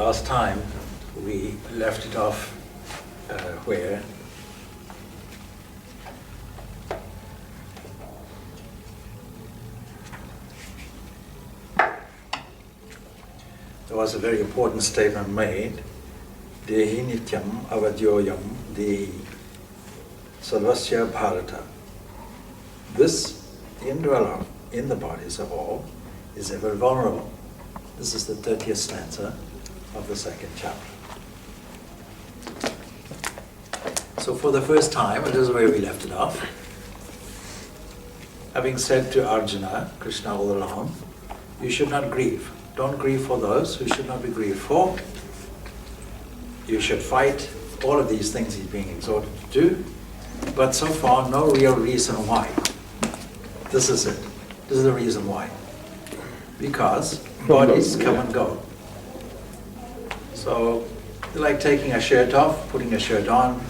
last time we left it off where there was a very important statement made, Dehi nityam avadyoyam dehi sarvasya bharata. This, the indweller in the bodies of all, is ever vulnerable. This is the 30th stanza of the second chapter. So for the first time, and this is where we left it off, having said to Arjuna, Krishna all along, you should not grieve. Don't grieve for those who should not be grieved for. You should fight. All of these things he's being exhorted to do. But so far, no real reason why. This is it. This is the reason why. Because bodies come and go. So, like taking a shirt off, putting a shirt on,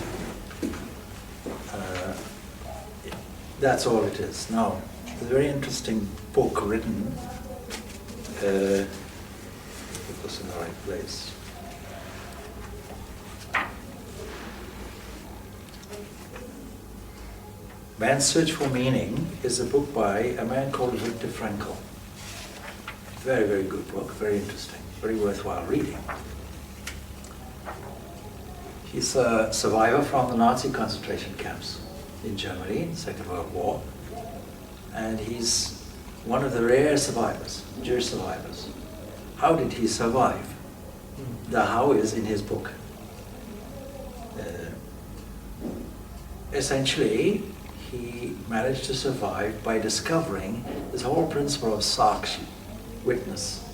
that's all it is. Now, there's a very interesting book written, put this in the right place. Man's Search for Meaning is a book by a man called Viktor Frankl. Very, very good book, very interesting, very worthwhile reading. He's a survivor from the Nazi concentration camps in Germany in the Second World War. And he's one of the rare survivors, Jewish survivors. How did he survive? The how is in his book. Essentially, he managed to survive by discovering this whole principle of sakshi, witness,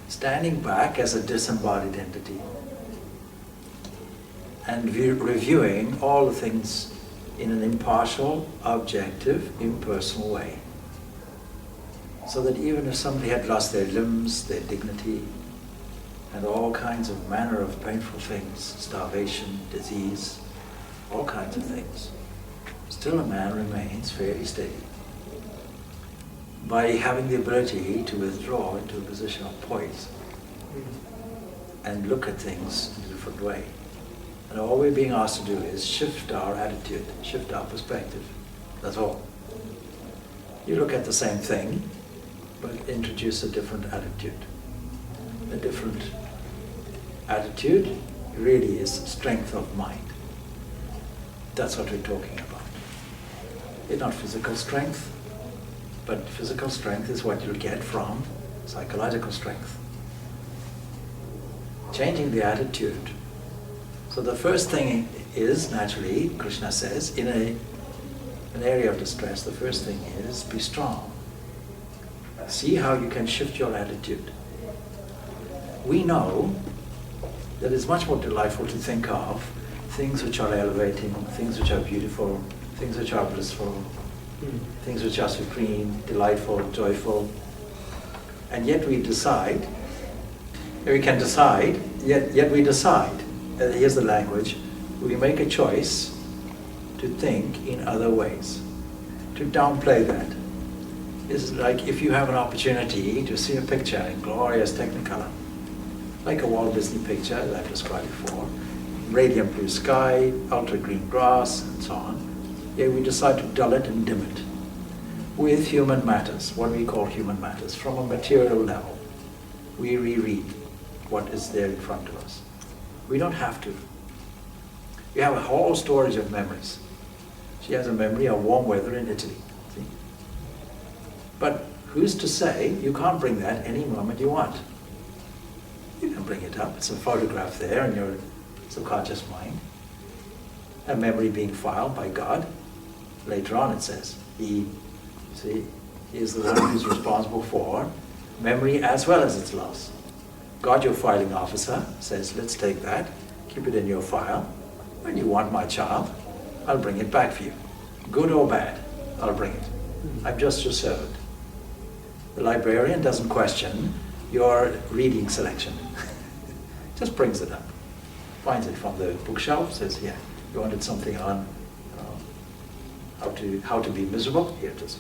standing back as a disembodied entity and reviewing all the things in an impartial, objective, impersonal way. So that even if somebody had lost their limbs, their dignity, and all kinds of manner of painful things, starvation, disease, all kinds of things, still a man remains fairly steady. By having the ability to withdraw into a position of poise and look at things in a different way. And all we're being asked to do is shift our attitude, shift our perspective. That's all. You look at the same thing, but introduce a different attitude. A different attitude really is strength of mind. That's what we're talking about. It's not physical strength, but physical strength is what you'll get from psychological strength. Changing the attitude. So the first thing is, naturally, Krishna says, in an area of distress, the first thing is be strong. See how you can shift your attitude. We know that it's much more delightful to think of things which are elevating, things which are beautiful, things which are blissful, things which are supreme, delightful, joyful. And yet we decide, we can decide, yet we decide, here's the language, we make a choice to think in other ways, to downplay that. It's like if you have an opportunity to see a picture in glorious technicolor, like a Walt Disney picture, as I've described before, radiant blue sky, ultra green grass, and so on. Here we decide to dull it and dim it with human matters, what we call human matters, from a material level. We reread what is there in front of us. We don't have to. We have a whole storage of memories. She has a memory of warm weather in Italy. See? But who's to say you can't bring that any moment you want? You can bring it up. It's a photograph there in your subconscious mind. A memory being filed by God. Later on it says, He is the one who's responsible for memory as well as its loss. God, your filing officer, says, let's take that, keep it in your file. When you want my child, I'll bring it back for you. Good or bad, I'll bring it. I'm just your servant. The librarian doesn't question your reading selection. Just brings it up. Finds it from the bookshelf, says, yeah, you wanted something on how to be miserable? Here it is.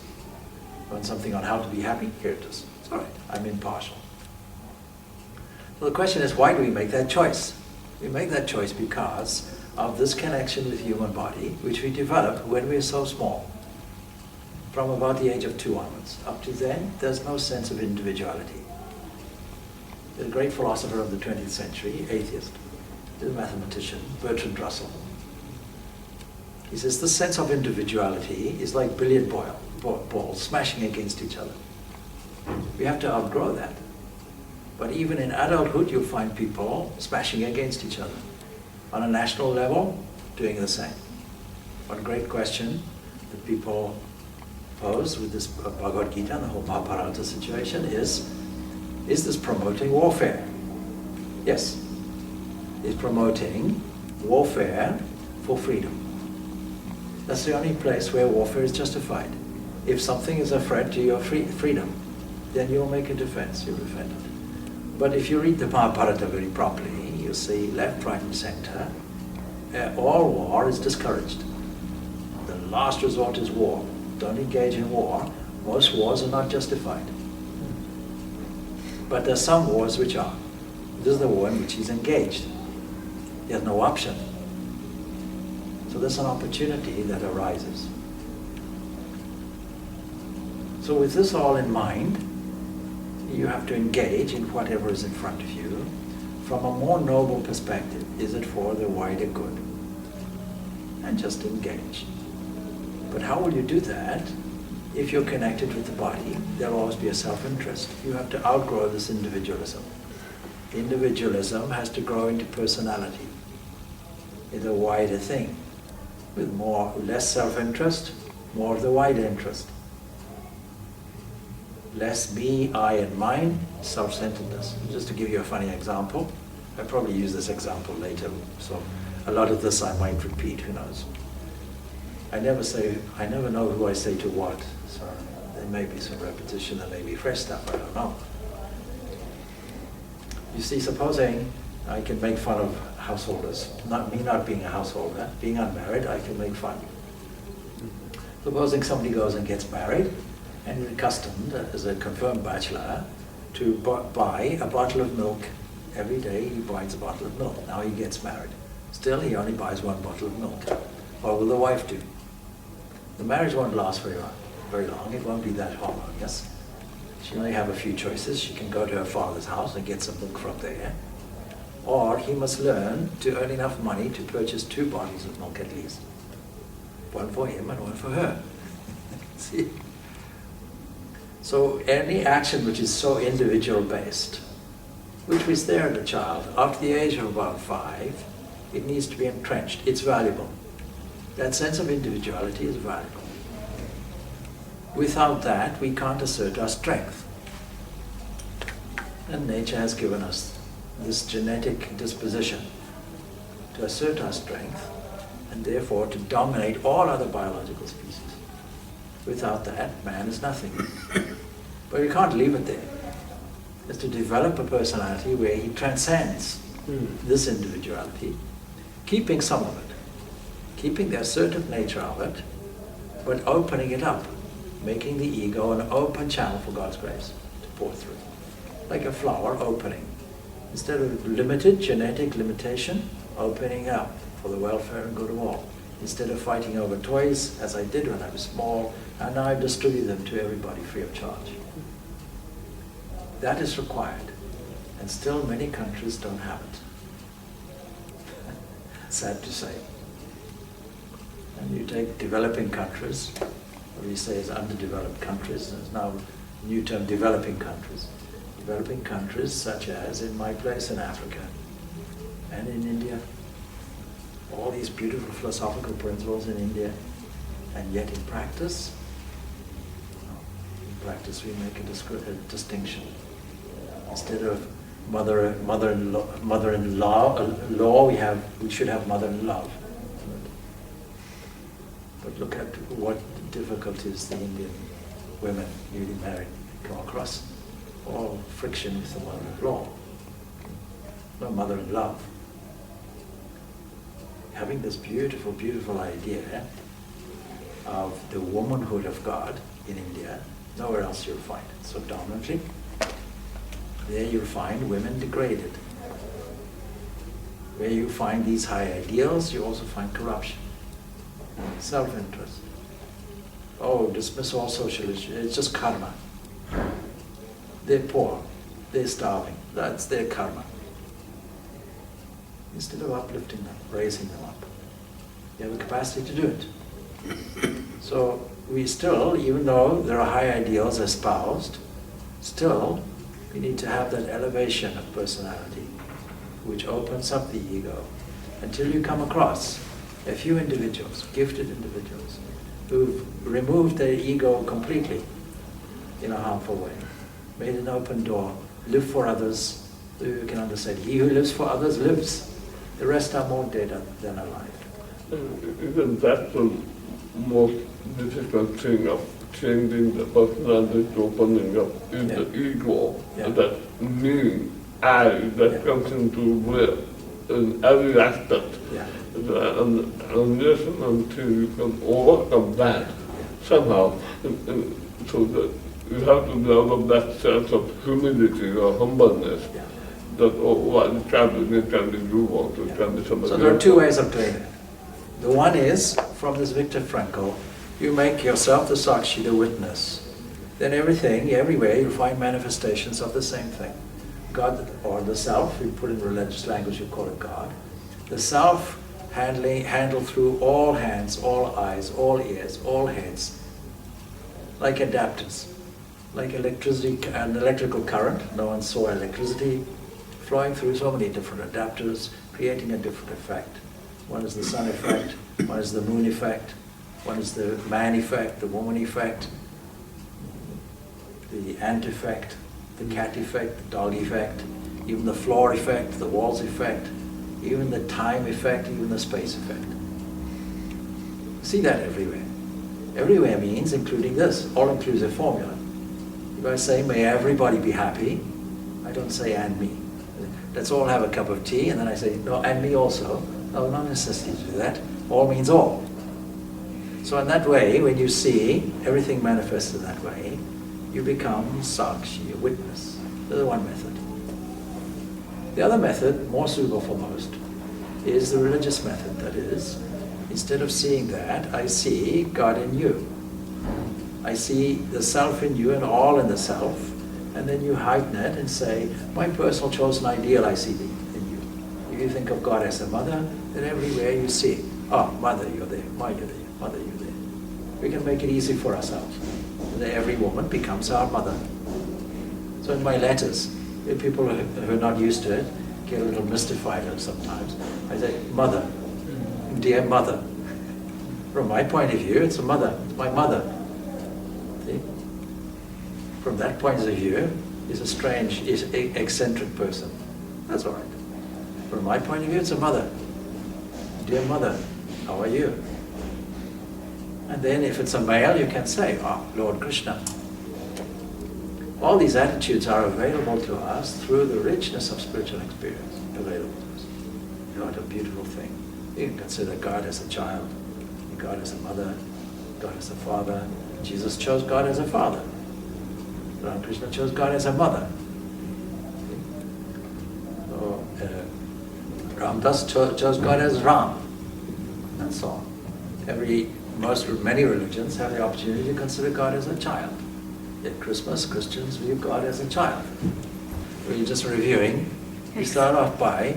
You want something on how to be happy? Here it is. It's all right, I'm impartial. So the question is, why do we make that choice? We make that choice because of this connection with human body, which we develop when we are so small, from about the age of 2 onwards. Up to then, there's no sense of individuality. The great philosopher of the 20th century, atheist, the mathematician, Bertrand Russell, he says the sense of individuality is like billiard balls smashing against each other. We have to outgrow that. But even in adulthood, you'll find people smashing against each other. On a national level, doing the same. One great question that people pose with this Bhagavad Gita and the whole Mahabharata situation is this promoting warfare? Yes. It's promoting warfare for freedom. That's the only place where warfare is justified. If something is a threat to your freedom, then you'll make a defense, you'll defend it. But if you read the Mahabharata very properly, you'll see left, right and center, all war is discouraged. The last resort is war. Don't engage in war. Most wars are not justified. But there are some wars which are. This is the war in which he's engaged. He has no option. So there's an opportunity that arises. So with this all in mind, you have to engage in whatever is in front of you from a more noble perspective. Is it for the wider good? And just engage. But how will you do that if you're connected with the body? There'll always be a self-interest. You have to outgrow this individualism. Individualism has to grow into personality. It's a wider thing. With less self-interest, more of the wider interest. Less me, I and mine, self-centeredness. Just to give you a funny example, I'll probably use this example later, so a lot of this I might repeat, who knows. I never know who I say to what, so there may be some repetition, there may be fresh stuff, I don't know. You see, supposing I can make fun of householders, not being a householder, being unmarried, I can make fun. Supposing somebody goes and gets married, and is accustomed, as a confirmed bachelor, to buy a bottle of milk every day. He buys a bottle of milk. Now he gets married. Still, he only buys 1 bottle of milk. What will the wife do? The marriage won't last very long. It won't be that harmonious. She'll only have a few choices. She can go to her father's house and get some milk from there. Or he must learn to earn enough money to purchase 2 bottles of milk at least. 1 for him and 1 for her. See? So any action which is so individual based, which was there in the child, after the age of about 5, it needs to be entrenched. It's valuable. That sense of individuality is valuable. Without that, we can't assert our strength. And nature has given us this genetic disposition to assert our strength and therefore to dominate all other biological species. Without that, man is nothing. But you can't leave it there. It's to develop a personality where he transcends this individuality, keeping some of it, keeping the assertive nature of it, but opening it up, making the ego an open channel for God's grace to pour through. Like a flower opening. Instead of limited genetic limitation, opening up for the welfare and good of all. Instead of fighting over toys, as I did when I was small, and now I distribute them to everybody free of charge. That is required, and still many countries don't have it. Sad to say. And you take developing countries, what we say is underdeveloped countries, there's now a new term, developing countries. Developing countries such as in my place in Africa and in India. All these beautiful philosophical principles in India, and yet in practice we make a distinction. Instead of mother-in-law, we should have mother-in-love. But look at what difficulties the Indian women newly married come across. All friction with the mother-in-law, no mother-in-love. Having this beautiful, beautiful idea of the womanhood of God in India, nowhere else you'll find it so dominantly. there you'll find women degraded. Where you find these high ideals, you also find corruption, self-interest. Oh, dismiss all social issues, it's just karma. They're poor, they're starving, that's their karma. Instead of uplifting them, raising them up. You have the capacity to do it. So we still, even though there are high ideals espoused, still we need to have that elevation of personality which opens up the ego until you come across a few individuals, gifted individuals, who've removed their ego completely in a harmful way, made an open door, live for others. You can understand, he who lives for others lives. The rest are more dead than alive. Isn't that the most difficult thing of changing the personality, opening up, is the ego, that me, I, that comes into live in every aspect. And unless and until you can overcome that somehow, so that you have to develop that sense of humility or humbleness. That, it can be you want, it can be somebody else. So there are two ways of doing it. The one is, from this Viktor Frankl, you make yourself the Sakshi, the witness. Then everything, everywhere, you find manifestations of the same thing. God, or the self, you put in religious language, you call it God. The self handled through all hands, all eyes, all ears, all heads, like adapters, like electricity, an electrical current. No one saw electricity flowing through so many different adapters, creating a different effect. One is the sun effect, one is the moon effect, one is the man effect, the woman effect, the ant effect, the cat effect, the dog effect, even the floor effect, the walls effect, even the time effect, even the space effect. See that everywhere. Everywhere means including this, all-inclusive formula. If I say, may everybody be happy, I don't say, and me. Let's all have a cup of tea, and then I say, no, and me also. No, not necessity to do that. All means all. So in that way, when you see everything manifested that way, you become Sakshi, a witness. That's the one method. The other method, more suitable for most, is the religious method. That is, instead of seeing that, I see God in you. I see the self in you and all in the self, and then you heighten it and say, my personal chosen ideal I see in you. If you think of God as a mother, then everywhere you see, oh, mother, you're there, mother, you're there, mother, you're there. We can make it easy for ourselves. And then every woman becomes our mother. So in my letters, if people who are not used to it get a little mystified sometimes, I say, mother, dear mother. From my point of view, it's a mother, it's my mother. See? From that point of view, is a strange, is an eccentric person. That's all right. From my point of view, it's a mother. Dear mother, how are you? And then if it's a male, you can say, oh, Lord Krishna. All these attitudes are available to us through the richness of spiritual experience available to us. What a beautiful thing. You can consider God as a child, God as a mother, God as a father. Jesus chose God as a father. Krishna chose God as a mother. So, Ramdas chose God as Ram, and so on. Many religions have the opportunity to consider God as a child. At Christmas, Christians view God as a child. We're just reviewing. We start off by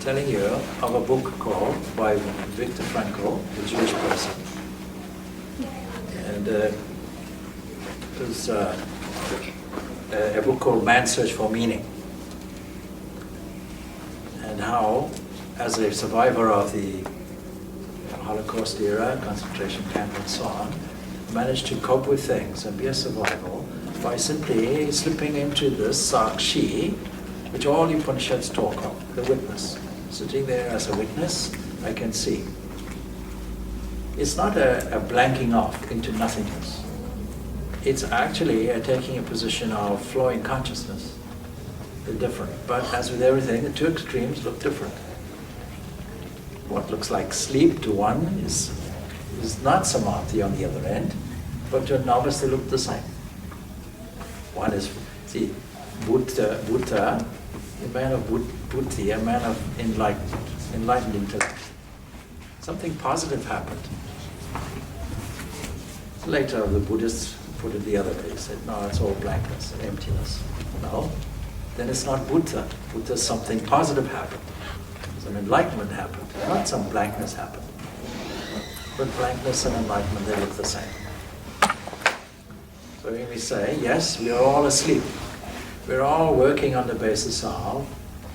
telling you of a book called, by Viktor Frankl, the Jewish person. And there's a book called Man's Search for Meaning. And how, as a survivor of the Holocaust era, concentration camp and so on, managed to cope with things and be a survival by simply slipping into this Sakshi, which all Upanishads talk of, the witness. Sitting there as a witness, I can see. It's not a blanking off into nothingness. It's actually taking a position of flowing consciousness. They're different. But as with everything, the two extremes look different. What looks like sleep to one is not samadhi on the other end, but to a novice they look the same. One is, see, Buddha, a man of buddhi, a man of enlightened intellect. Something positive happened. Later the Buddhists put it the other way. They said, no, it's all blankness and emptiness. No, then it's not Buddha. Buddha, something positive happened. Some enlightenment happened, not some blankness happened. But blankness and enlightenment, they look the same. So when we say, yes, we are all asleep. We're all working on the basis of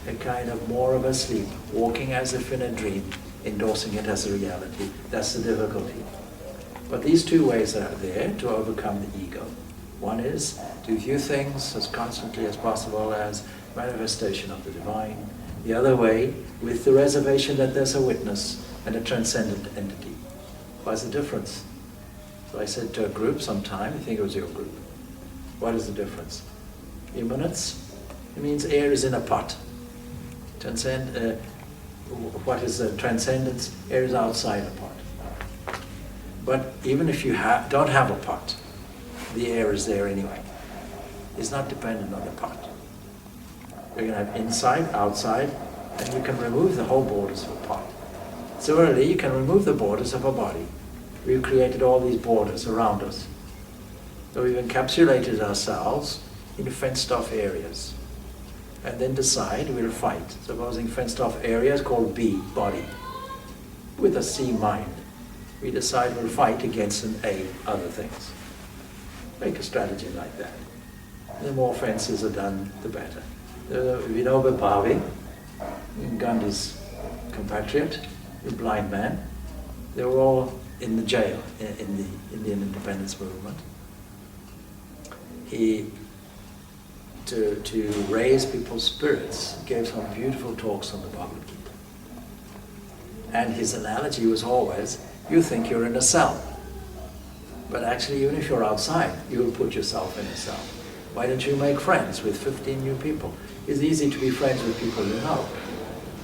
a kind of more of a sleep, walking as if in a dream, endorsing it as a reality. That's the difficulty. But these two ways are there to overcome the ego. One is to view things as constantly as possible as manifestation of the divine. The other way, with the reservation that there's a witness and a transcendent entity. What's the difference? So I said to a group sometime, I think it was your group, what is the difference? Immanence, it means air is in a pot. What is transcendence? Air is outside a pot. But even if you don't have a pot, the air is there anyway. It's not dependent on the pot. You're going to have inside, outside, and you can remove the whole borders of a pot. Similarly, you can remove the borders of a body. We've created all these borders around us. So we've encapsulated ourselves in fenced-off areas. And then decide we'll fight. Supposing fenced-off areas called B, body, with a C, mind. We decide we'll fight against an A, other things. Make a strategy like that. The more fences are done, the better. Vinoba Bhave, Gandhi's compatriot, the blind man, they were all in the jail in the Indian independence movement. He, to raise people's spirits, gave some beautiful talks on the Bhagavad Gita. And his analogy was always, you think you're in a cell. But actually, even if you're outside, you will put yourself in a cell. Why don't you make friends with 15 new people? It's easy to be friends with people you know.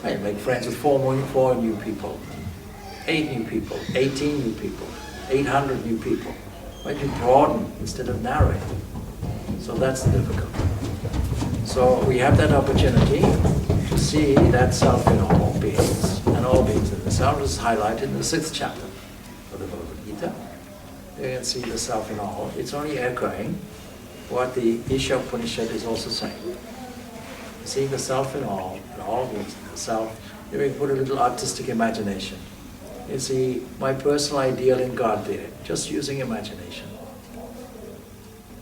You make friends with 4 new people, 8 new people, 18 new people, 800 new people. Why don't you broaden instead of narrowing? So that's the difficulty. So we have that opportunity to see that self in all beings, and all beings in the self is highlighted in the 6th chapter of the Bhagavad Gita. You can see the self in all. It's only echoing what the Isha Upanishad is also saying. Seeing the self in all beings in the self, you can put a little artistic imagination. You see my personal ideal in God there, just using imagination.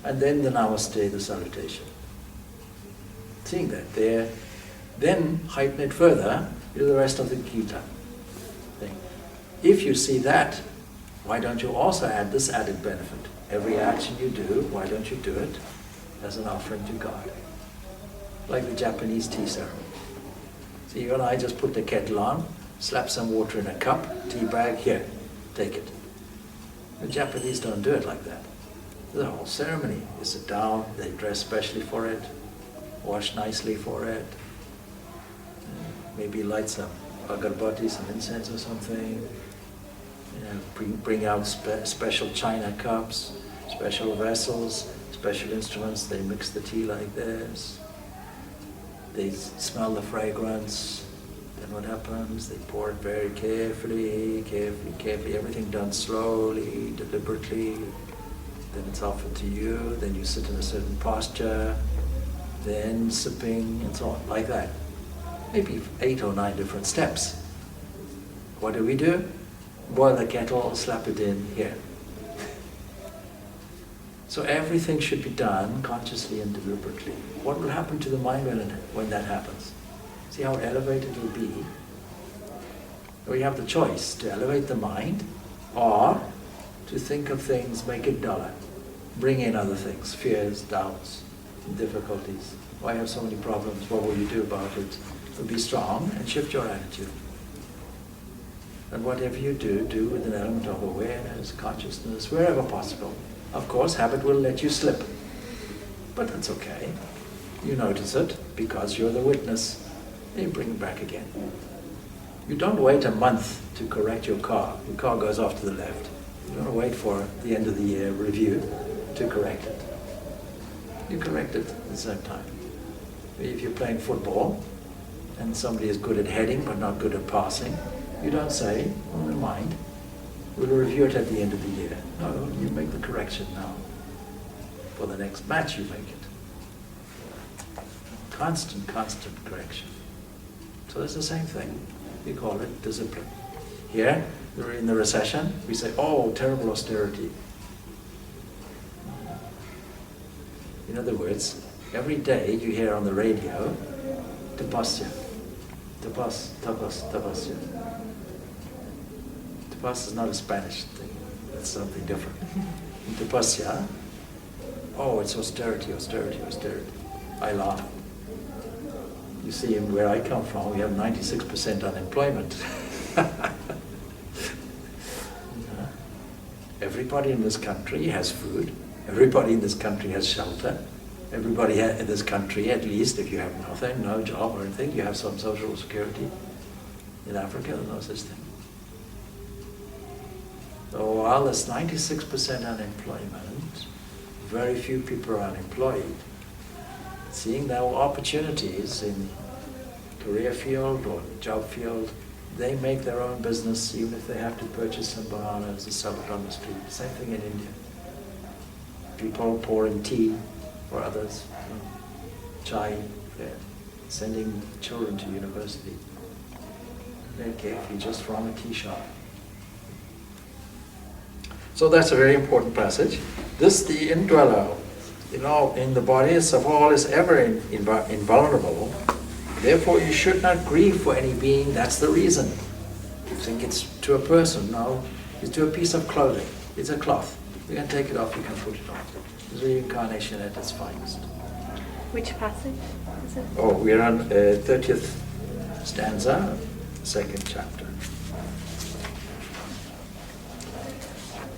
And then the Namaste, the salutation. Seeing that there, then heighten it further to the rest of the Gita thing. If you see that, why don't you also add this added benefit? Every action you do, why don't you do it as an offering to God? Like the Japanese tea ceremony. See, you and I just put the kettle on, slap some water in a cup, tea bag, here, take it. The Japanese don't do it like that. The whole ceremony. You sit down, they dress specially for it, wash nicely for it, maybe light some agarbatti, some incense or something, bring out special china cups, special vessels, special instruments, they mix the tea like this, they smell the fragrance, then what happens? They pour it very carefully, everything done slowly, deliberately. Then it's offered to you, then you sit in a certain posture, then sipping, and so on, like that. Maybe 8 or 9 different steps. What do? Boil the kettle, slap it in, here. So everything should be done consciously and deliberately. What will happen to the mind when that happens? See how elevated it will be? We have the choice to elevate the mind or to think of things, make it duller. Bring in other things, fears, doubts, difficulties. Why have so many problems? What will you do about it? So be strong and shift your attitude. And whatever you do, do with an element of awareness, consciousness, wherever possible. Of course, habit will let you slip. But that's okay. You notice it because you're the witness. And you bring it back again. You don't wait a month to correct your car. Your car goes off to the left. You don't wait for the end of the year review to correct it. You correct it at the same time. If you're playing football and somebody is good at heading but not good at passing, you don't say, oh, never mind, we'll review it at the end of the year. No, you make the correction now. For the next match you make it. Constant correction. So it's the same thing. We call it discipline. Here, we're in the recession, we say, oh, terrible austerity. In other words, every day you hear on the radio, tapasya, tapasya. Tapas is not a Spanish thing, it's something different. In tapasya, oh, it's austerity. I laugh. You see, where I come from, we have 96% unemployment. Everybody in this country has food. Everybody in this country has shelter. Everybody in this country, at least, if you have nothing, no job or anything, you have some social security. In Africa, there's no such thing. So while there's 96% unemployment, very few people are unemployed. Seeing there are opportunities in career field or job field, they make their own business even if they have to purchase some bananas and sell it on the street. Same thing in India. People pouring tea for others, chai, sending children to university. They're carefully just from a tea shop. So that's a very important passage. This, the indweller, in the bodies of all is ever invulnerable. Therefore you should not grieve for any being, that's the reason. You think it's to a person, no, it's to a piece of clothing. It's a cloth. You can take it off, you can put it on. It's reincarnation at its finest. Which passage is it? Oh, we're on 30th stanza, 2nd chapter.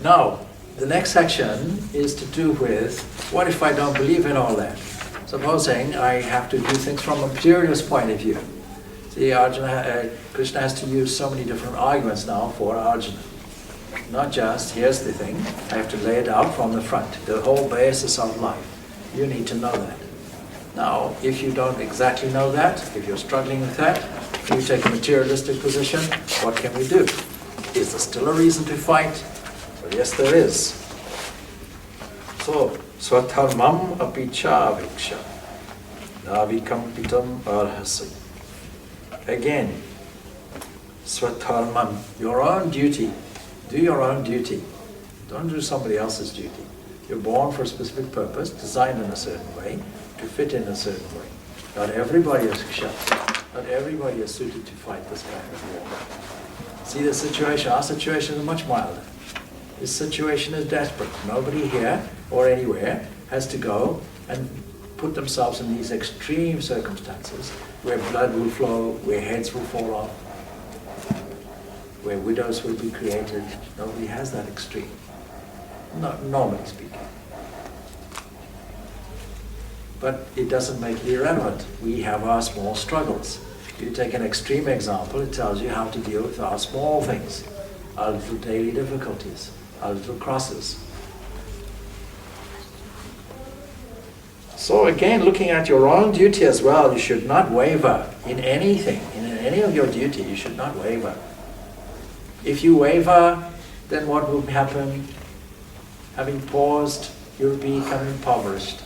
Now, the next section is to do with, what if I don't believe in all that? Supposing I have to do things from a materialist point of view. See, Krishna has to use so many different arguments now for Arjuna. Not just, here's the thing, I have to lay it out from the front, the whole basis of life. You need to know that. Now, if you don't exactly know that, if you're struggling with that, you take a materialistic position, what can we do? Is there still a reason to fight? Well, yes, there is. So, swadharmam apicha aviksha navikampitam arhasi. Again, swadharmam, your own duty. Do your own duty. Don't do somebody else's duty. You're born for a specific purpose, designed in a certain way, to fit in a certain way. Not everybody is kshatriya. Not everybody is suited to fight this kind of war. See the situation, our situation is much milder. This situation is desperate. Nobody here or anywhere has to go and put themselves in these extreme circumstances where blood will flow, where heads will fall off, where widows will be created. Nobody has that extreme, not normally speaking. But it doesn't make it irrelevant. We have our small struggles. You take an extreme example, it tells you how to deal with our small things, our little daily difficulties, our little crosses. So again, looking at your own duty as well, you should not waver in anything, in any of your duty, you should not waver. If you waver, then what will happen? Having paused, you'll become impoverished.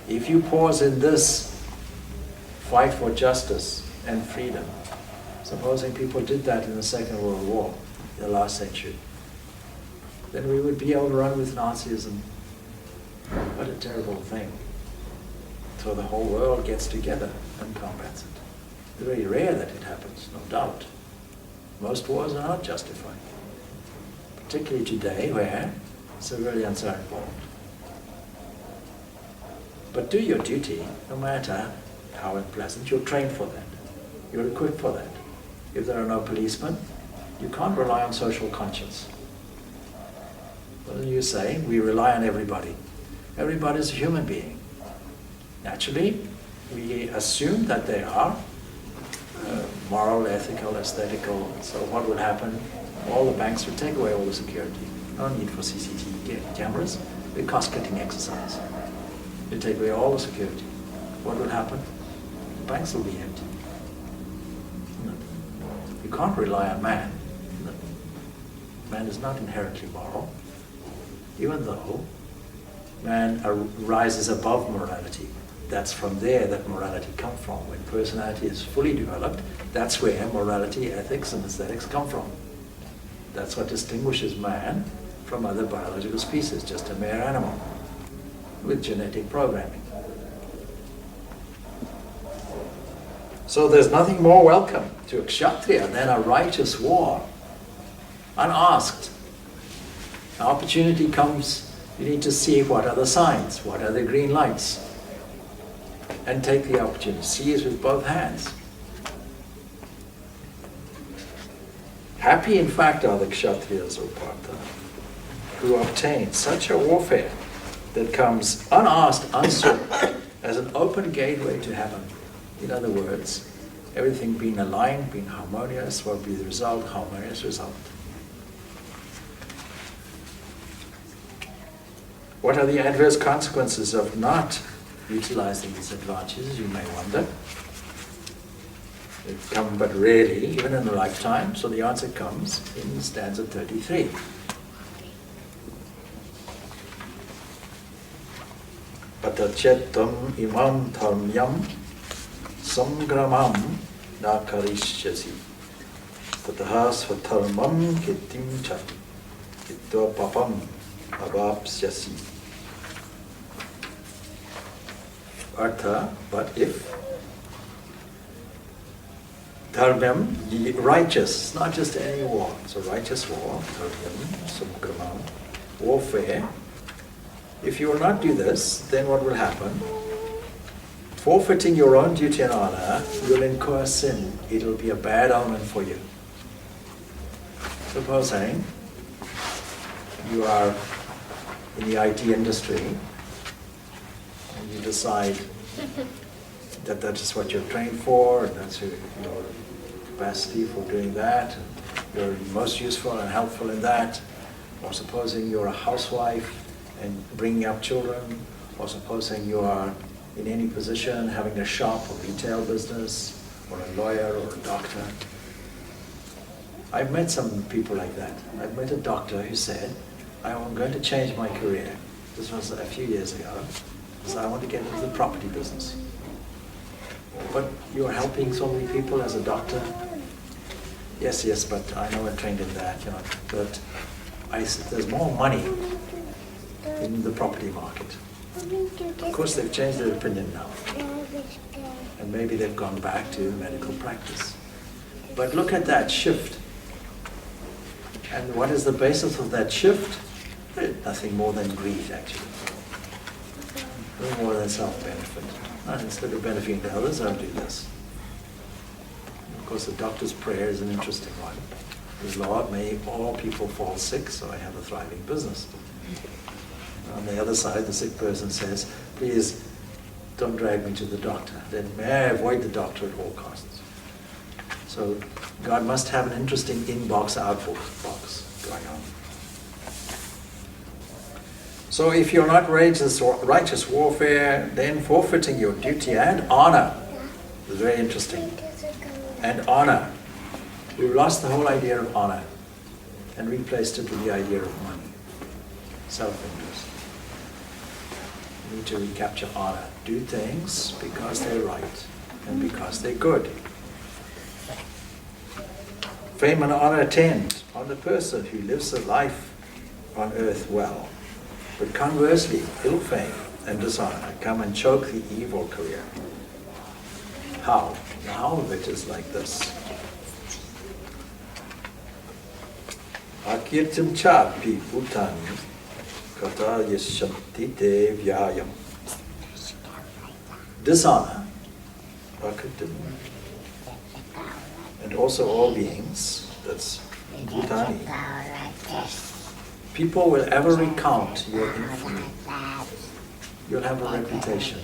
If you pause in this fight for justice and freedom, supposing people did that in the Second World War, in the last century, then we would be overrun with Nazism. What a terrible thing. So the whole world gets together and combats it. It's very rare that it happens, no doubt. Most wars are not justified, particularly today where civilians are involved. But do your duty, no matter how unpleasant. You're trained for that. You're equipped for that. If there are no policemen, you can't rely on social conscience. What do you say? We rely on everybody. Everybody is a human being. Naturally, we assume that they are moral, ethical, aesthetical. So what would happen? All the banks would take away all the security. No need for CCTV cameras. A cost-cutting exercise. You take away all the security. what will happen? The banks will be empty. You can't rely on man. Man is not inherently moral, even though man rises above morality. That's from there that morality comes from. When personality is fully developed, that's where morality, ethics, and aesthetics come from. That's what distinguishes man from other biological species, just a mere animal with genetic programming. So there's nothing more welcome to a kshatriya than a righteous war, unasked. An opportunity comes, you need to see what are the signs, what are the green lights, and take the opportunity. Seize with both hands. Happy, in fact, are the kshatriyas, O Partha, who obtain such a warfare that comes unasked, unsought, as an open gateway to heaven. In other words, everything being aligned, being harmonious, will be the result, harmonious result. What are the adverse consequences of not utilizing these advantages, you may wonder? They come but rarely, even in a lifetime, so the answer comes in stanza 33. Patachettam imam dharmyam samgramam na karishyasi tataha svatharmam kittim chat kitva papam avapsyasi. Artha, but if dharmyam, righteous, not just any war, it's a righteous war, dharmyam, samgramam, warfare. If you will not do this, then what will happen? Forfeiting your own duty and honor, you'll incur sin. It'll be a bad omen for you. Supposing you are in the IT industry and you decide that that is what you're trained for, and that's your capacity for doing that, and you're most useful and helpful in that. Or supposing you're a housewife and bringing up children, or supposing you are in any position, having a shop or retail business, or a lawyer or a doctor. I've met some people like that. I've met a doctor who said, I'm going to change my career. This was a few years ago. So I want to get into the property business. But you're helping so many people as a doctor. Yes, but I know I'm trained in that, But there's more money in the property market. Of course, they've changed their opinion now. And maybe they've gone back to medical practice. But look at that shift. And what is the basis of that shift? Nothing more than greed, actually. No more than self-benefit. Instead of benefiting to others, I'll do this. Of course, the doctor's prayer is an interesting one. Is, Lord, may all people fall sick so I have a thriving business. On the other side, the sick person says, please don't drag me to the doctor. Then may I avoid the doctor at all costs. So God must have an interesting in-box, out-box going on. So if you're not righteous warfare, then forfeiting your duty and honor is very interesting. And honor. We've lost the whole idea of honor and replaced it with the idea of money, self-interest. We need to recapture honor. Do things because they're right and because they're good. Fame and honor attend on the person who lives a life on earth well. But conversely, ill fame and dishonor come and choke the evil career. How? The how of it is like this. Akirtim chapi bhutani kata yashanti te vyayam. Dishonor, akirtim, and also all beings, that's bhutani. People will ever recount your infamy. You'll have a reputation.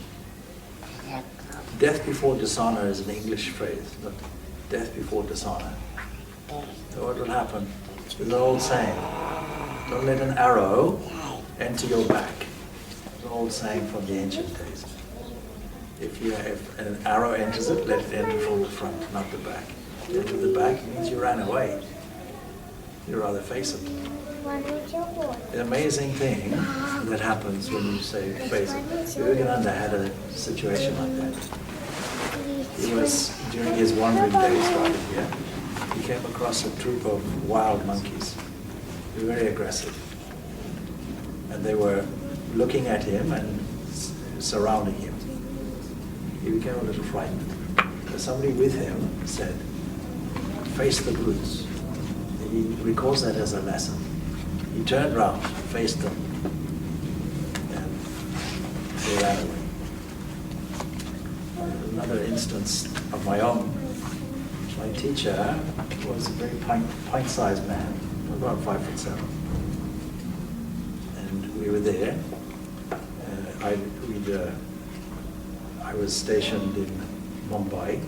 Death before dishonor is an English phrase, but death before dishonor. So what will happen? There's an old saying, don't let an arrow enter your back. It's an old saying from the ancient days. If an arrow enters it, let it enter from the front, not the back. Enter the back means you ran away. You rather face it. The amazing thing that happens when you say face it. Vivekananda had a situation like that. He was, during his wandering days right here, he came across a troop of wild monkeys. They were very aggressive. And they were looking at him and surrounding him. He became a little frightened. But somebody with him said, face the brutes. He recalls that as a lesson. He turned round, faced them, and they ran away. Another instance of my own. My teacher was a very pint-sized man, about 5'7". And we were there. I was stationed in Mumbai.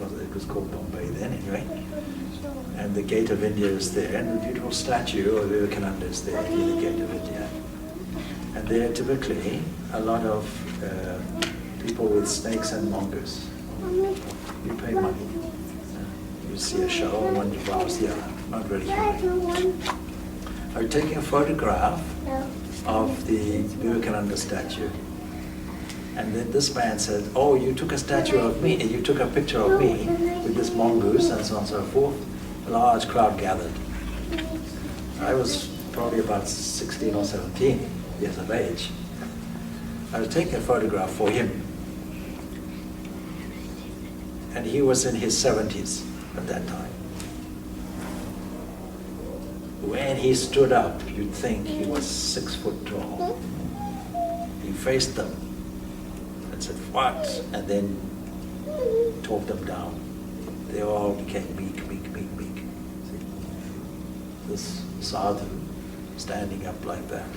It was called Bombay then, anyway. And the Gate of India is there, and the beautiful statue of Vivekananda is there in the Gate of India. And there are typically a lot of people with snakes and mongoose. You pay money. You see a show, one devours the other. Not really human. I was taking a photograph of the Vivekananda statue. And then this man said, oh, you took a statue of me, and you took a picture of me with this mongoose, and so on and so forth. A large crowd gathered. I was probably about 16 or 17 years of age. I was taking a photograph for him. And he was in his 70s at that time. When he stood up, you'd think he was 6 foot tall. He faced them and said, what? And then talked them down. They all became meek. See? This sadhu standing up like that.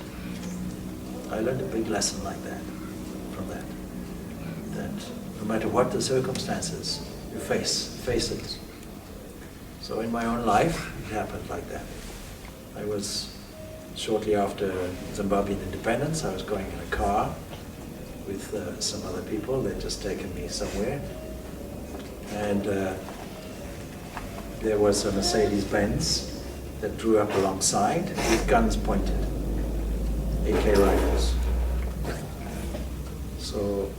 I learned a big lesson like that from that. That no matter what the circumstances, you face it. So in my own life, it happened like that. I was, shortly after Zimbabwean independence, I was going in a car with some other people. They'd just taken me somewhere. And there was a Mercedes-Benz that drew up alongside with guns pointed, AK rifles. So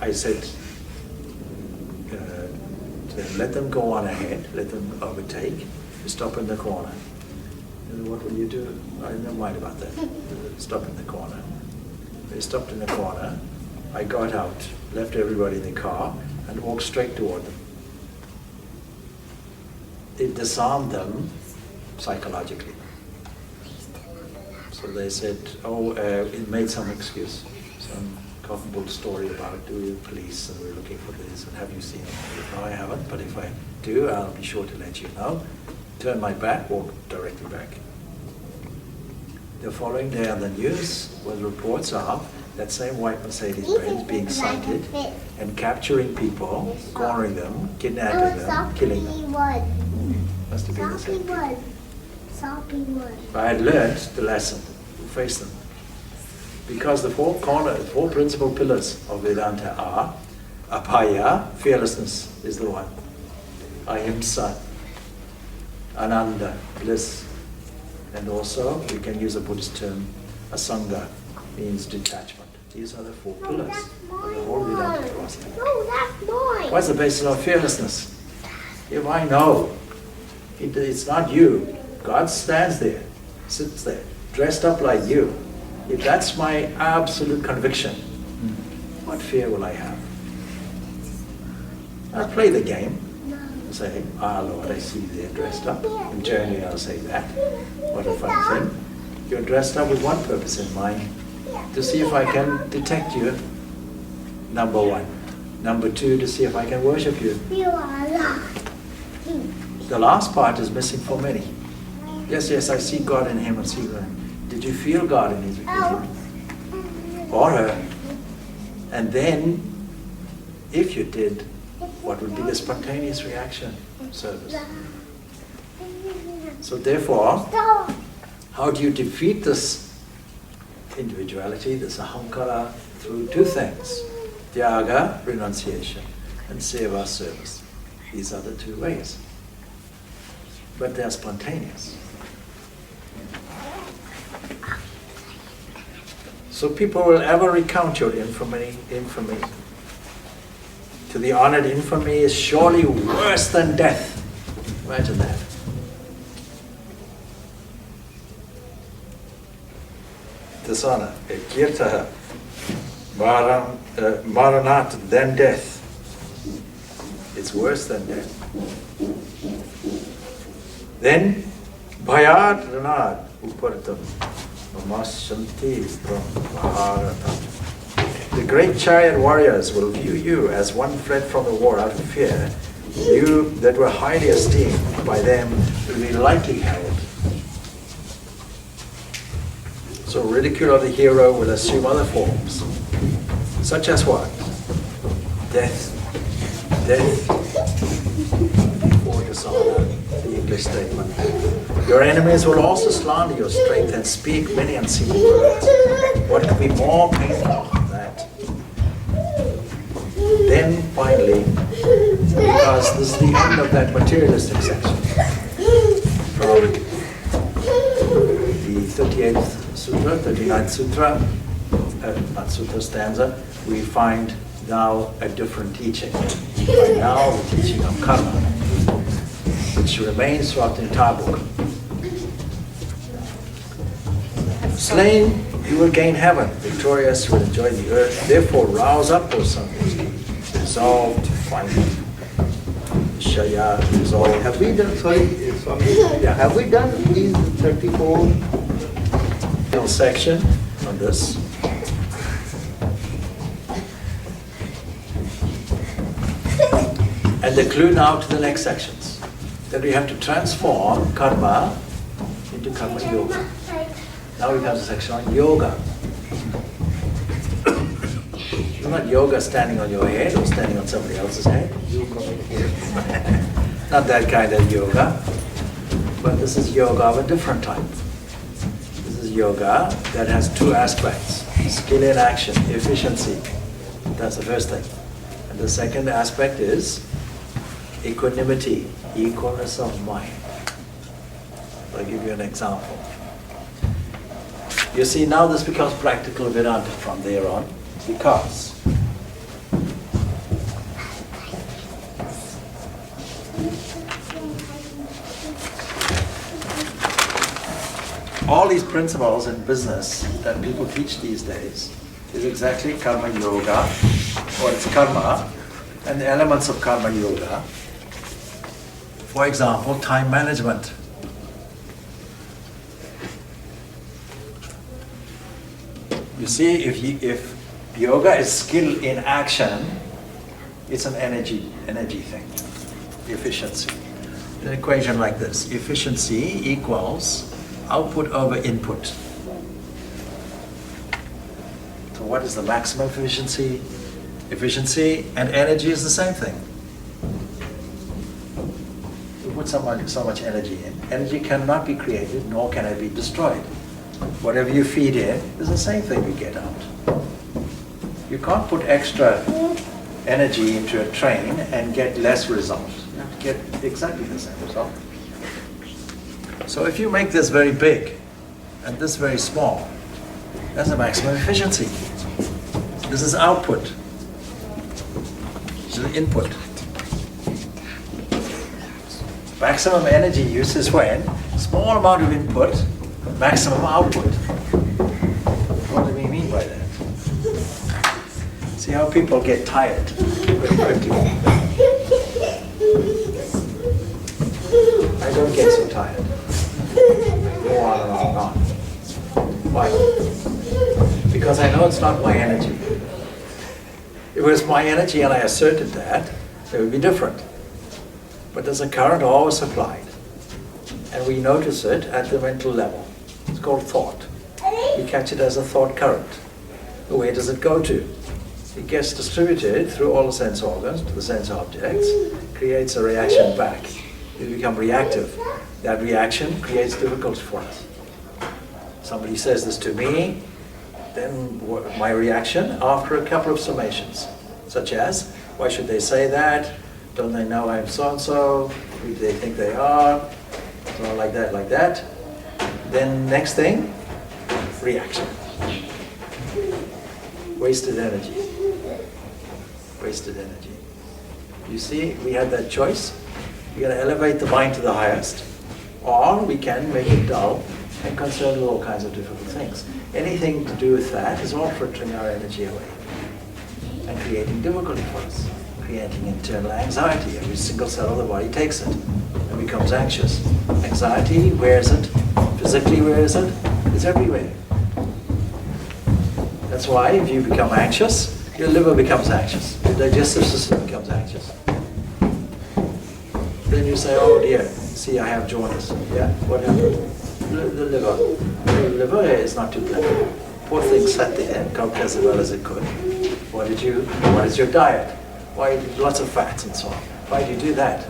I said to them, let them go on ahead, let them overtake, you stop in the corner. And what will you do? I don't mind about that. Stop in the corner. They stopped in the corner. I got out, left everybody in the car, and walked straight toward them. It disarmed them psychologically. So they said, it made some excuse, some comfortable story about the police and we're looking for this and have you seen it? No, I haven't, but if I do, I'll be sure to let you know. Turn my back, walk directly back. The following day on the news was reports of that same white Mercedes-Benz being sighted and capturing people, cornering them, kidnapping them, killing them. Must have been the same people. I had learned the lesson, face them. Because the four principal pillars of Vedanta are apaya, fearlessness is the one, ahimsa, ananda, bliss, and also, we can use a Buddhist term, asanga, means detachment. These are the four pillars of the whole Vedanta philosophy. What's the basis of fearlessness? If I know it's not you, God stands there, sits there, dressed up like you. If that's my absolute conviction, what fear will I have? I'll play the game. Say, Lord, I see you there dressed up. Internally I'll say that. What a fun thing. You're dressed up with one purpose in mind, to see if I can detect you, number one. Number two, to see if I can worship you. The last part is missing for many. Yes, I see God in him, I see God. Did you feel God in him? Or her? And then, if you did, what would be the spontaneous reaction? Service. So therefore, how do you defeat this individuality, this ahankara, through two things? Tyaga, renunciation, and seva, service. These are the two ways. But they are spontaneous. So people will ever recount your infamy. To the honored, infamy is surely worse than death. Imagine that. Dishonor, kirtaha, maranat, than death. It's worse than death. Then, bhayat ranad uparatam, mamashanti brahmaharatam. The great chariot warriors will view you as one fled from the war out of fear. You that were highly esteemed by them will be lightly held. So ridicule of the hero will assume other forms, such as what? Death or dishonor, the English statement. Your enemies will also slander your strength and speak many unseemly words. What could be more painful than that? Then finally, because this is the end of that materialistic section, from the 38th Sutra, 39th Sutra, not Sutra stanza, we find now a different teaching. We find now the teaching of karma, which remains throughout the entire book. Slain, you will gain heaven. Victorious, you will enjoy the earth. Therefore, rouse up, O son. Resolve to fight. Shaya, resolve. Have we done, Swami, Yeah. have we done these 34? Section on this. And the clue now to the next sections, that we have to transform karma into karma yoga. Now we come to section on yoga. It's not yoga standing on your head or standing on somebody else's head. Not that kind of yoga, but this is yoga of a different type. This is yoga that has two aspects: skill in action, efficiency. That's the first thing. And the second aspect is equanimity, equalness of mind. I'll give you an example. You see, now this becomes practical Vedanta from there on, because all these principles in business that people teach these days is exactly karma yoga, or it's karma, and the elements of karma yoga. For example, time management. You see, if yoga is skill in action, it's an energy thing, efficiency. An equation like this: efficiency equals output over input. So what is the maximum efficiency? Efficiency and energy is the same thing. You put so much energy in. Energy cannot be created, nor can it be destroyed. Whatever you feed in is the same thing you get out. You can't put extra energy into a train and get less result. You have to get exactly the same result. So if you make this very big and this very small, that's the maximum efficiency. This is output. This is input. Maximum energy use is when small amount of input, maximum output. What do we mean by that? See how people get tired very quickly. I don't get so tired. Go on and on and on. Why? Because I know it's not my energy. If it was my energy and I asserted that, it would be different. But there's a current always applied. And we notice it at the mental level. It's called thought. We catch it as a thought current. Where does it go to? It gets distributed through all the sense organs to the sense objects, creates a reaction back. We become reactive. That reaction creates difficulty for us. Somebody says this to me, then my reaction, after a couple of summations, Such as, why should they say that? Don't they know I'm so-and-so? Who do they think they are? So like that. Then next thing, reaction. Wasted energy. Wasted energy. You see, we have that choice. We're going to elevate the mind to the highest, or we can make it dull and concerned with all kinds of difficult things. Anything to do with that is all frittering our energy away and creating difficulty for us, creating internal anxiety. Every single cell of the body takes it and becomes anxious. Anxiety, where is it? Physically, where is it? It's everywhere. That's why if you become anxious, your liver becomes anxious, your digestive system becomes anxious. Then you say, oh dear, see I have jaundice. Yeah, what happened? The liver. The liver is not too pleasant. Poor thing sat there and coped as well as it could. What is your diet? Why lots of fats and so on? Why do you do that?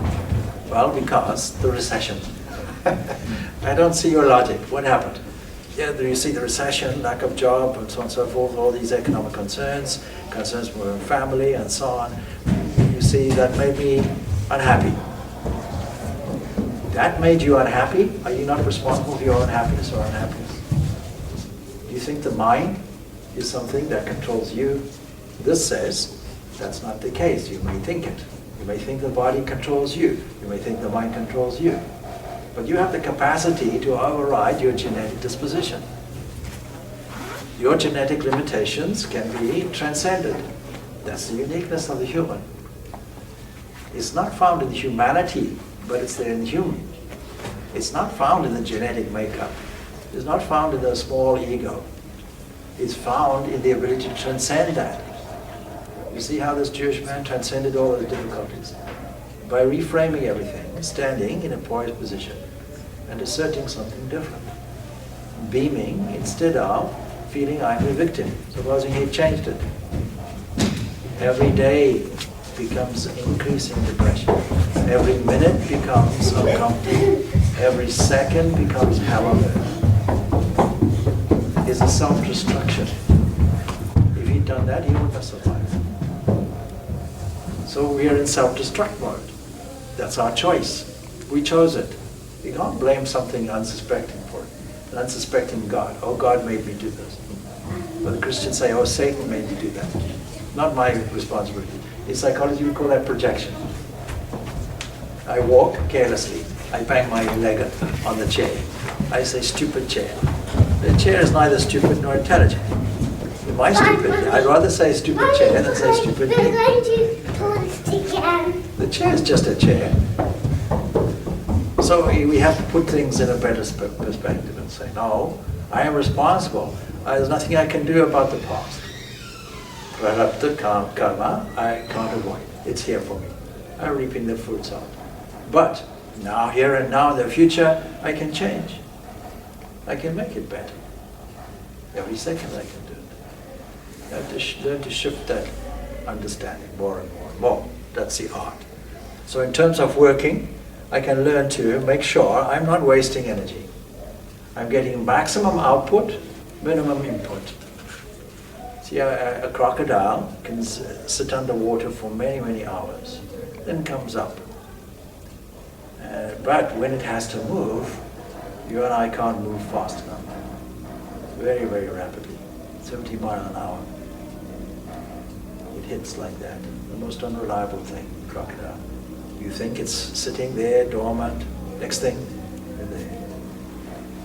Well, because the recession. I don't see your logic. What happened? Yeah, you see the recession, lack of job, and so on and so forth, all these economic concerns with your family and so on. You see, that made me unhappy. That made you unhappy? Are you not responsible for your own happiness or unhappiness? Do you think the mind is something that controls you? This says that's not the case. You may think it. You may think the body controls you. You may think the mind controls you. But you have the capacity to override your genetic disposition. Your genetic limitations can be transcended. That's the uniqueness of the human. It's not found in the humanity, but it's there in the human. It's not found in the genetic makeup. It's not found in the small ego. It's found in the ability to transcend that. You see how this Jewish man transcended all the difficulties? By reframing everything, standing in a poised position and asserting something different. Beaming instead of feeling I'm the victim. Supposing he changed it. Every day becomes increasing depression. Every minute becomes uncomfortable. Every second becomes hallowed. It's a self-destruction. If he'd done that, he wouldn't have survived. So we are in self-destruct mode. That's our choice. We chose it. We can't blame something unsuspecting for it. An unsuspecting God. Oh, God made me do this. But the Christians say, oh, Satan made me do that. Not my responsibility. In psychology, we call that projection. I walk carelessly. I bang my leg on the chair. I say, stupid chair. The chair is neither stupid nor intelligent. Am I stupid? I'd rather say stupid chair than say stupid me. The chair is just a chair. So we have to put things in a better perspective and say, no, I am responsible. There's nothing I can do about the past. Prarabdha karma, I can't avoid. It's here for me. I'm reaping the fruits of it. But now, here and now, in the future, I can change. I can make it better. Every second I can do it. I have to learn to shift that understanding more and more and more. That's the art. So in terms of working, I can learn to make sure I'm not wasting energy. I'm getting maximum output, minimum input. See, a crocodile can sit underwater for many, many hours, then comes up. But when it has to move, you and I can't move fast enough. Very, very rapidly. 70 miles an hour. It hits like that. The most unreliable thing, crocodile. You think it's sitting there, dormant. Next thing, you're there.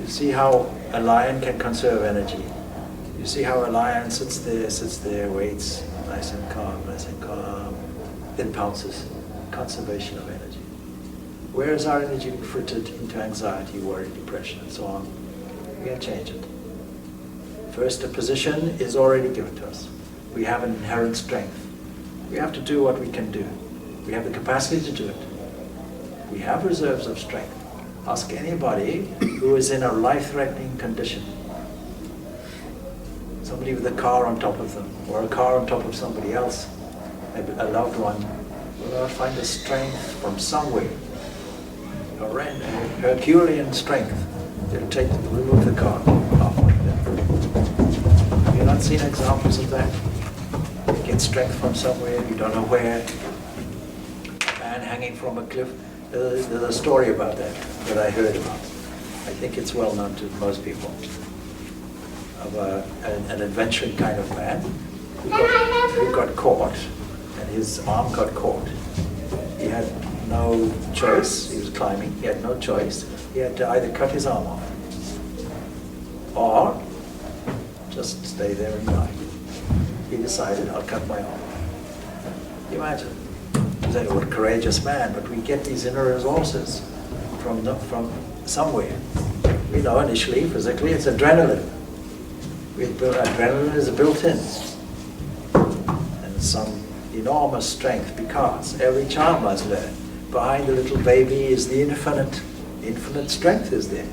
You see how a lion can conserve energy. You see how a lion sits there, waits, nice and calm, then pounces. Conservation of energy. Where is our energy frittered into anxiety, worry, depression, and so on? We can change it. First, a position is already given to us. We have an inherent strength. We have to do what we can do. We have the capacity to do it. We have reserves of strength. Ask anybody who is in a life-threatening condition. Somebody with a car on top of them, or a car on top of somebody else, a loved one, will not find the strength from somewhere. A Herculean strength. They'll remove the car off like that. Have you not seen examples of that? They can get strength from somewhere, you don't know where. A man hanging from a cliff. There's a story about that I heard about. I think it's well known to most people. Of an adventuring kind of man who got caught, and his arm got caught. He had no choice. He was climbing. He had no choice. He had to either cut his arm off or just stay there and die. He decided, I'll cut my arm. Imagine. You say, what a courageous man, but we get these inner resources from somewhere. We know initially, physically, it's adrenaline. Adrenaline is built in. And some enormous strength, because every child must learn. Behind the little baby is the infinite strength is there.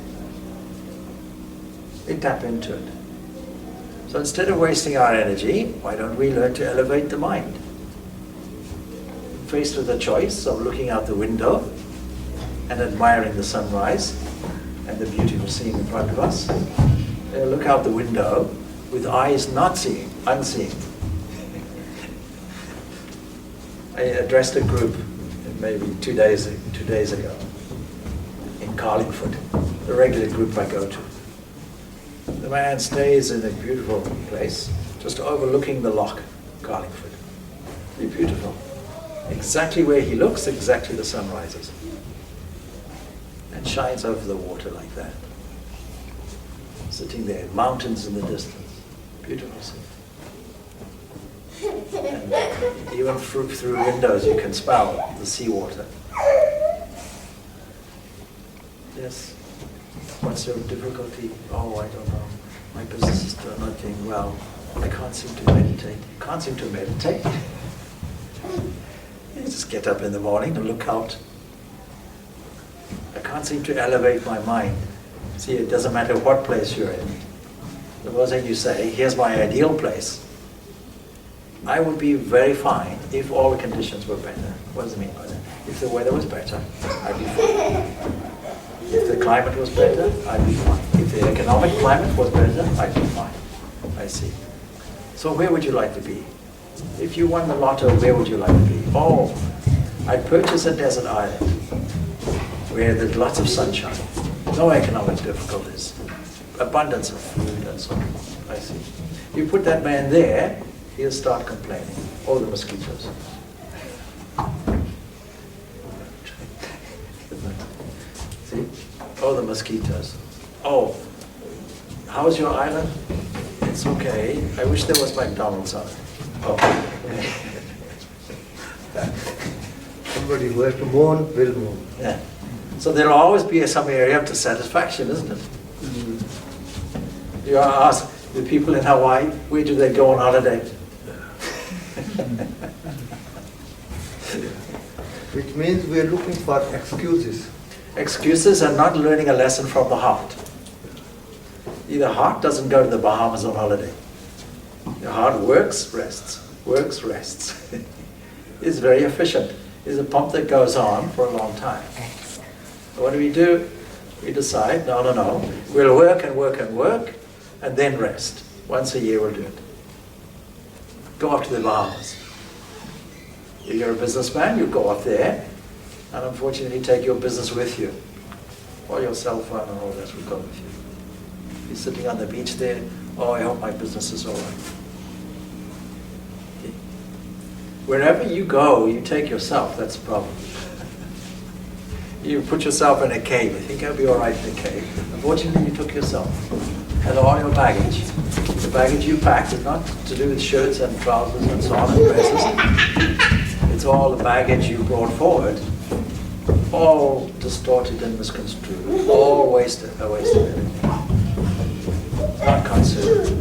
We tap into it. So instead of wasting our energy, why don't we learn to elevate the mind? Faced with the choice of looking out the window and admiring the sunrise and the beautiful scene in front of us, look out the window with eyes not seeing, unseeing. I addressed a group maybe 2 days ago in Carlingford, the regular group I go to. The man stays in a beautiful place, just overlooking the loch, Carlingford. Really beautiful. Exactly where he looks, exactly the sun rises. And shines over the water like that. Sitting there, mountains in the distance. Beautiful scene. And even through windows you can smell the seawater. Yes. What's your difficulty? Oh, I don't know. My business is not doing well. I can't seem to meditate. Can't seem to meditate? You just get up in the morning and look out. I can't seem to elevate my mind. See, it doesn't matter what place you're in. Supposing you say, here's my ideal place. I would be very fine if all the conditions were better. What does it mean by that? If the weather was better, I'd be fine. If the climate was better, I'd be fine. If the economic climate was better, I'd be fine. I see. So where would you like to be? If you won the lotto, where would you like to be? Oh, I'd purchase a desert island where there's lots of sunshine, no economic difficulties, abundance of food and so on. I see. You put that man there, he'll start complaining. Oh, the mosquitoes. See? Oh, the mosquitoes. Oh, how's your island? It's okay. I wish there was McDonald's on it. Oh. Somebody who has to mourn will mourn. Yeah. So there'll always be some area of dissatisfaction, isn't it? You ask the people in Hawaii, where do they go on holiday? Which means we are looking for excuses. Excuses and not learning a lesson from the heart. The heart doesn't go to the Bahamas on holiday. The heart works, rests, works, rests. It's very efficient. It's a pump that goes on for a long time. What do? We decide, no, we'll work and work and work, and then rest. Once a year we'll do it. Go off to the Bahamas. If you're a businessman, you go off there, and unfortunately take your business with you. Or your cell phone and all that will go with you. You're sitting on the beach there, oh, I hope my business is all right. Okay. Wherever you go, you take yourself, that's the problem. You put yourself in a cave, you think I'll be all right in a cave. Unfortunately, you took yourself. And all your baggage. The baggage you packed is not to do with shirts and trousers and so on and dresses. It's all the baggage you brought forward, all distorted and misconstrued, all wasted, a waste of energy. Not considered.